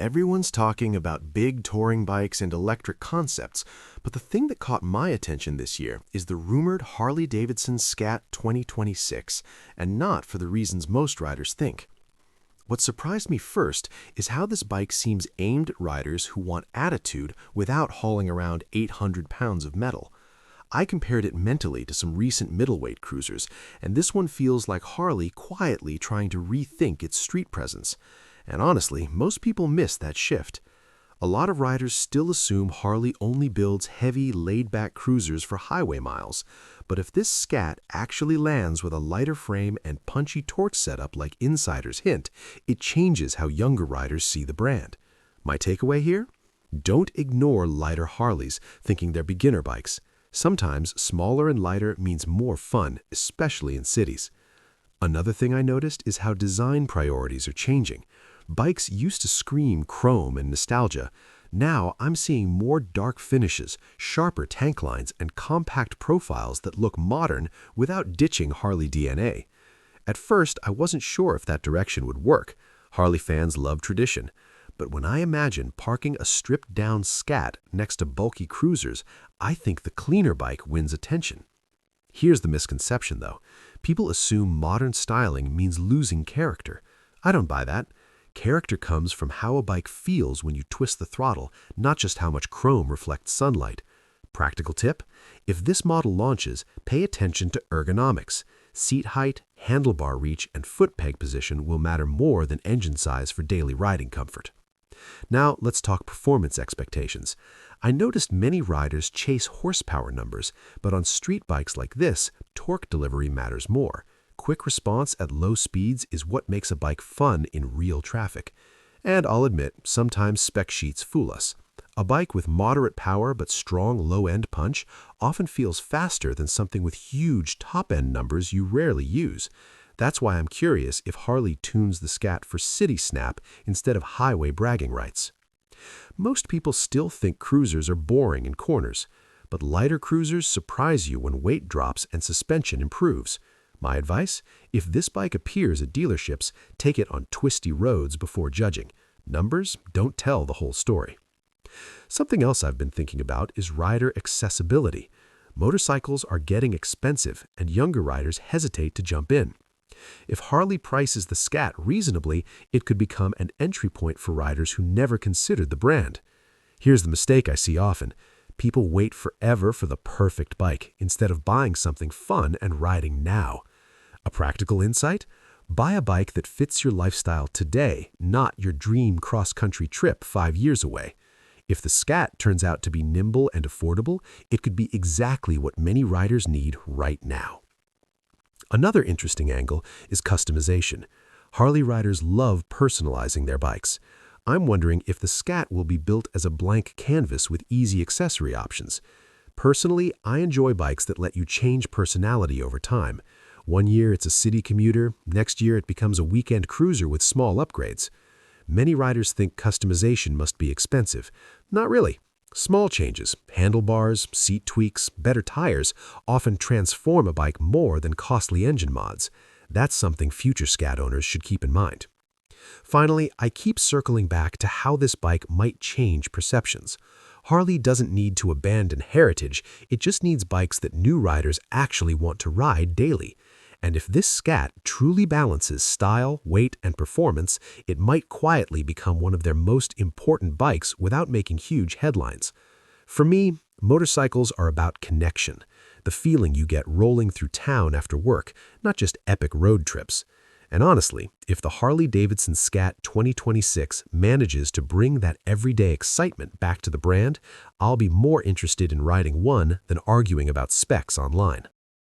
Everyone's talking about big touring bikes and electric concepts, but the thing that caught my attention this year is the rumored Harley-Davidson SCAT 2026, and not for the reasons most riders think. What surprised me first is how this bike seems aimed at riders who want attitude without hauling around 800 pounds of metal. I compared it mentally to some recent middleweight cruisers, and this one feels like Harley quietly trying to rethink its street presence. And honestly, most people miss that shift. A lot of riders still assume Harley only builds heavy, laid-back cruisers for highway miles. But if this SCAT actually lands with a lighter frame and punchy torque setup like insiders hint, it changes how younger riders see the brand. My takeaway here? Don't ignore lighter Harleys, thinking they're beginner bikes. Sometimes smaller and lighter means more fun, especially in cities. Another thing I noticed is how design priorities are changing. Bikes used to scream chrome and nostalgia. Now I'm seeing more dark finishes, sharper tank lines, and compact profiles that look modern without ditching Harley DNA. At first, I wasn't sure if that direction would work. Harley fans love tradition. But when I imagine parking a stripped-down SCAT next to bulky cruisers, I think the cleaner bike wins attention. Here's the misconception, though. People assume modern styling means losing character. I don't buy that. Character comes from how a bike feels when you twist the throttle, not just how much chrome reflects sunlight. Practical tip? If this model launches, pay attention to ergonomics. Seat height, handlebar reach, and foot peg position will matter more than engine size for daily riding comfort. Now let's talk performance expectations. I noticed many riders chase horsepower numbers, but on street bikes like this, torque delivery matters more. Quick response at low speeds is what makes a bike fun in real traffic. And I'll admit, sometimes spec sheets fool us. A bike with moderate power but strong low-end punch often feels faster than something with huge top-end numbers you rarely use. That's why I'm curious if Harley tunes the SCAT for city snap instead of highway bragging rights. Most people still think cruisers are boring in corners, but lighter cruisers surprise you when weight drops and suspension improves. My advice? If this bike appears at dealerships, take it on twisty roads before judging. Numbers don't tell the whole story. Something else I've been thinking about is rider accessibility. Motorcycles are getting expensive, and younger riders hesitate to jump in. If Harley prices the SCAT reasonably, it could become an entry point for riders who never considered the brand. Here's the mistake I see often. People wait forever for the perfect bike instead of buying something fun and riding now. A practical insight? Buy a bike that fits your lifestyle today, not your dream cross-country trip 5 years away. If the SCAT turns out to be nimble and affordable, it could be exactly what many riders need right now. Another interesting angle is customization. Harley riders love personalizing their bikes. I'm wondering if the SCAT will be built as a blank canvas with easy accessory options. Personally, I enjoy bikes that let you change personality over time. One year it's a city commuter, next year it becomes a weekend cruiser with small upgrades. Many riders think customization must be expensive. Not really. Small changes, handlebars, seat tweaks, better tires often transform a bike more than costly engine mods. That's something future SCAT owners should keep in mind. Finally, I keep circling back to how this bike might change perceptions. Harley doesn't need to abandon heritage, it just needs bikes that new riders actually want to ride daily. And if this SCAT truly balances style, weight, and performance, it might quietly become one of their most important bikes without making huge headlines. For me, motorcycles are about connection, the feeling you get rolling through town after work, not just epic road trips. And honestly, if the Harley-Davidson SCAT 2026 manages to bring that everyday excitement back to the brand, I'll be more interested in riding one than arguing about specs online.